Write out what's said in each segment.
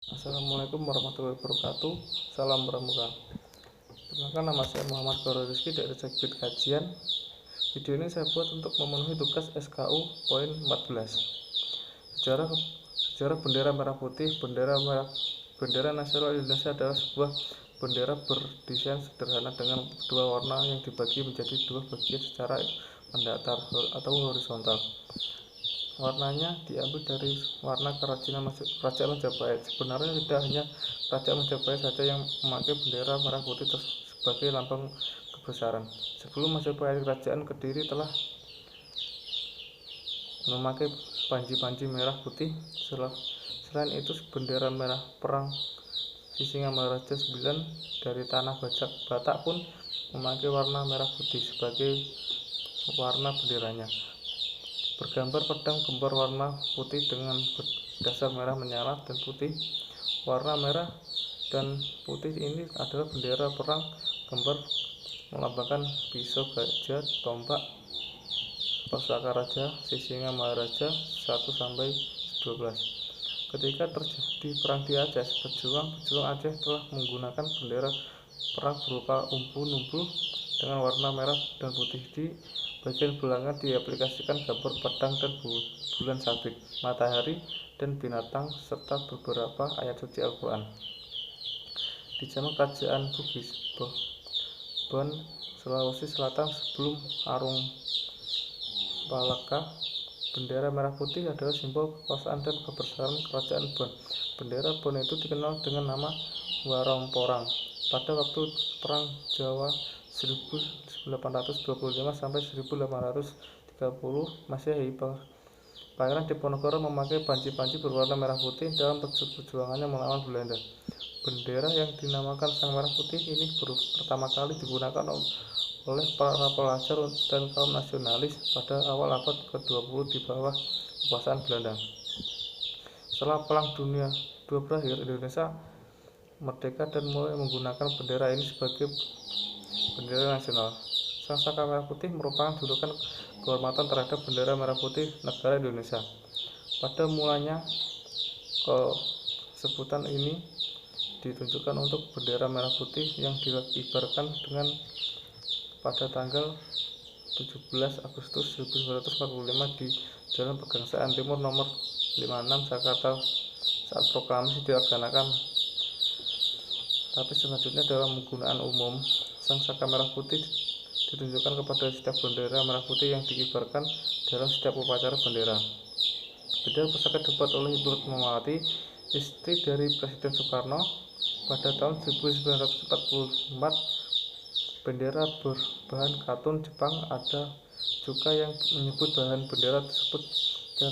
Assalamualaikum warahmatullahi wabarakatuh. Salam Pramuka. Perkenalkan, nama saya Muhammad Goro Rizky dari Sekbid Kajian. Video ini saya buat untuk memenuhi tugas SKU poin 14. Sejarah bendera merah putih. Bendera nasional Indonesia adalah sebuah bendera berdesain sederhana dengan dua warna yang dibagi menjadi dua bagian secara mendatar atau horizontal. Warnanya diambil dari warna Kerajaan Majapahit. Sebenarnya tidak hanya Kerajaan Majapahit saja yang memakai bendera merah putih sebagai lambang kebesaran. Sebelum Majapahit, Kerajaan Kediri telah memakai panji-panji merah putih. Selain itu, bendera merah perang Sisingamaraja IX dari tanah Batak pun memakai warna merah putih sebagai warna benderanya. Bergambar pedang kembar warna putih dengan dasar merah menyala dan putih. Warna merah dan putih ini adalah bendera perang kembar melambangkan pisau, gajah, tombak, pusaka raja Sisingamaraja 1-12. Ketika terjadi perang di Aceh, pejuang Aceh telah menggunakan bendera perang berupa umbul-umbul dengan warna merah dan putih. Di bagian belakang diaplikasikan gambar pedang dan bulan sabit, matahari, dan binatang serta beberapa ayat suci Al-Quran. Di zaman Kerajaan Bugis, Bon, Sulawesi Selatan sebelum Arung Palaka, bendera merah putih adalah simbol kekuasaan dan kebesaran Kerajaan Bon. Bendera Bon itu dikenal dengan nama Waromporang. Pada waktu Perang Jawa 1825 sampai 1830 Masehi, Pangeran Diponegoro memakai panji-panji berwarna merah putih dalam perjuangannya melawan Belanda. Bendera yang dinamakan Sang Merah Putih ini pertama kali digunakan oleh para pelajar dan kaum nasionalis pada awal abad ke-20 di bawah kekuasaan Belanda. Setelah Perang Dunia II berakhir, Indonesia merdeka dan mulai menggunakan bendera ini sebagai bendera nasional. Sang Saka Merah Putih merupakan julukan kehormatan terhadap bendera merah putih negara Indonesia. Pada mulanya, sebutan ini ditunjukkan untuk bendera merah putih yang dikibarkan dengan pada tanggal 17 Agustus 1945 di Jalan Pegangsaan Timur nomor 56 Jakarta saat proklamasi dilaksanakan. Tapi selanjutnya dalam penggunaan umum, Sang Saka Merah Putih ditunjukkan kepada setiap bendera merah putih yang dikibarkan dalam setiap upacara bendera. Bendera pusaka dibuat oleh Ibu Fatmawati, istri dari Presiden Soekarno. Pada tahun 1944, bendera berbahan katun Jepang. Ada juga yang menyebut bahan bendera tersebut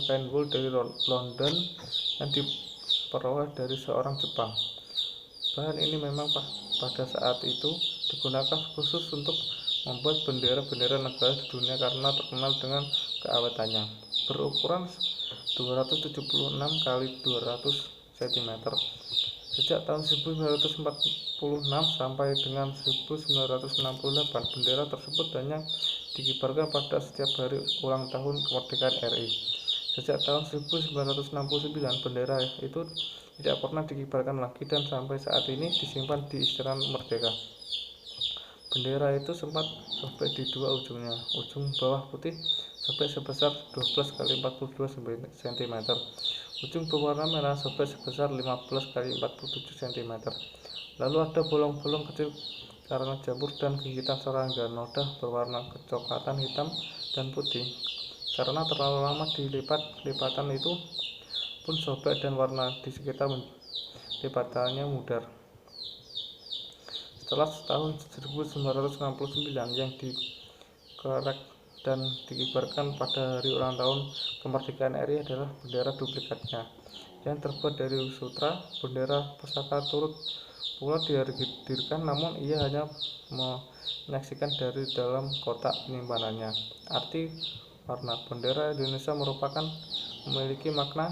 kain wool dari London yang diperoleh dari seorang Jepang. Bahan ini memang pada saat itu digunakan khusus untuk membuat bendera-bendera negara di dunia karena terkenal dengan keawetannya. Berukuran 276 x 200 cm. Sejak tahun 1946 sampai dengan 1968, bendera tersebut hanya dikibarkan pada setiap hari ulang tahun kemerdekaan RI. Sejak tahun 1969, bendera itu tidak pernah dikibarkan lagi dan sampai saat ini disimpan di Istana Merdeka. Bendera itu sempat sobek di dua ujungnya. Ujung bawah putih sobek sebesar 12 x 42 cm. Ujung berwarna merah sobek sebesar 15 x 47 cm. Lalu ada bolong-bolong kecil karena jamur dan gigitan serangga. Noda berwarna kecoklatan, hitam, dan putih. Karena terlalu lama dilipat, lipatan itu pun sobek dan warna di sekitar lipatannya mudar. Setelah tahun 1969 yang dikerek dan dikibarkan pada hari ulang tahun kemerdekaan RI adalah bendera duplikatnya yang terbuat dari sutra. Bendera pusaka turut pula dihadirkan, namun ia hanya menyaksikan dari dalam kotak penyimpanannya. Arti warna bendera Indonesia merupakan memiliki makna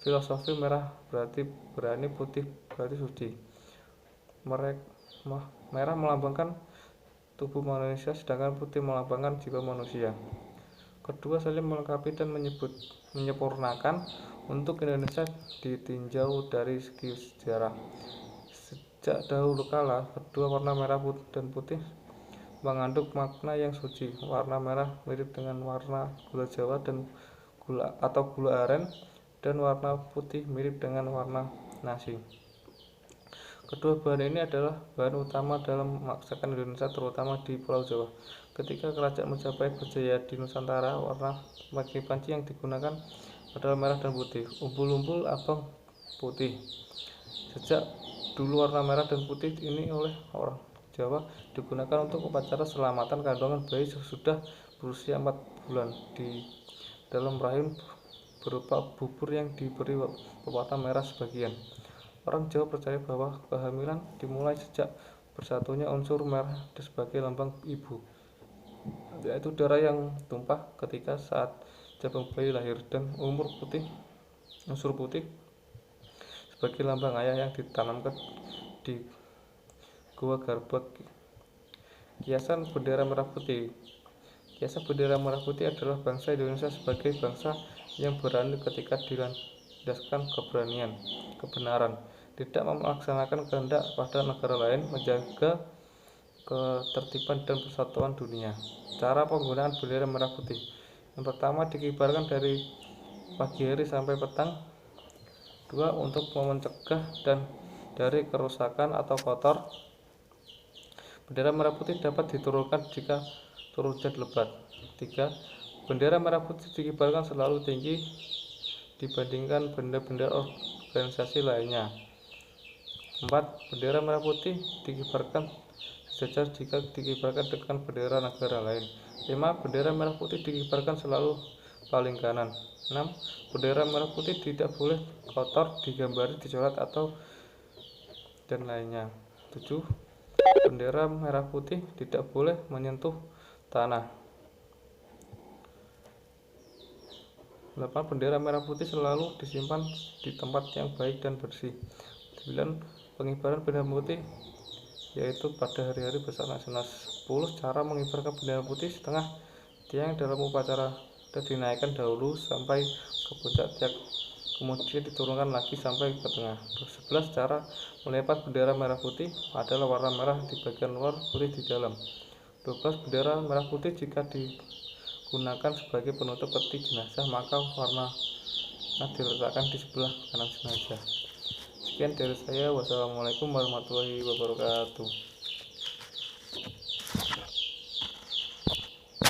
filosofi. Merah berarti berani, putih berarti suci. Merah melambangkan tubuh manusia, sedangkan putih melambangkan jiwa manusia. kedua saling melengkapi dan menyempurnakan untuk Indonesia ditinjau dari segi sejarah. Sejak dahulu kala, kedua warna merah dan putih mengandung makna yang suci. Warna merah mirip dengan warna gula Jawa dan gula aren, dan warna putih mirip dengan warna nasi. Kedua bahan ini adalah bahan utama dalam masakan Indonesia, terutama di Pulau Jawa. Ketika kerajaan Majapahit berjaya di Nusantara, warna bagi panci yang digunakan adalah merah dan putih, umbul-umbul abang putih. Sejak dulu warna merah dan putih ini oleh orang Jawa digunakan untuk upacara selamatan kandungan bayi sesudah berusia 4 bulan di dalam rahim berupa bubur yang diberi pewarna merah sebagian. Orang Jawa percaya bahwa kehamilan dimulai sejak bersatunya unsur merah sebagai lambang ibu, yaitu darah yang tumpah ketika saat jabang bayi lahir, dan unsur putih sebagai lambang ayah yang ditanamkan di gua Garbag. Kiasan bendera merah putih. Kiasan bendera merah putih adalah bangsa Indonesia sebagai bangsa yang berani ketika dilandaskan kebenaran, tidak melaksanakan kehendak pada negara lain, menjaga ketertiban dan persatuan dunia. Cara penggunaan bendera merah putih. Yang pertama, dikibarkan dari pagi hari sampai petang. 2. Untuk mencegah dan dari kerusakan atau kotor. Bendera merah putih dapat diturunkan jika turun hujan lebat. 3. Bendera merah putih dikibarkan selalu tinggi dibandingkan bendera-bendera organisasi lainnya. 4. Bendera merah putih dikibarkan sejajar jika dikibarkan dengan bendera negara lain. 5. Bendera merah putih dikibarkan selalu paling kanan. 6. Bendera merah putih tidak boleh kotor, digambari, dicoret atau dan lainnya. 7. Bendera merah putih tidak boleh menyentuh tanah. 8. Bendera merah putih selalu disimpan di tempat yang baik dan bersih. 9. Pengibaran bendera putih yaitu pada hari-hari besar nasional. 10. Cara mengibarkan bendera putih. Setengah tiang dalam upacara dan dinaikkan dahulu sampai ke puncak tiang, kemudian diturunkan lagi sampai ke tengah. 11. Cara melempar bendera merah putih adalah warna merah di bagian luar, putih di dalam. 12. Bendera merah putih jika digunakan sebagai penutup peti jenazah, maka warna diletakkan di sebelah kanan jenazah. Sekian dari saya. Wassalamualaikum warahmatullahi wabarakatuh.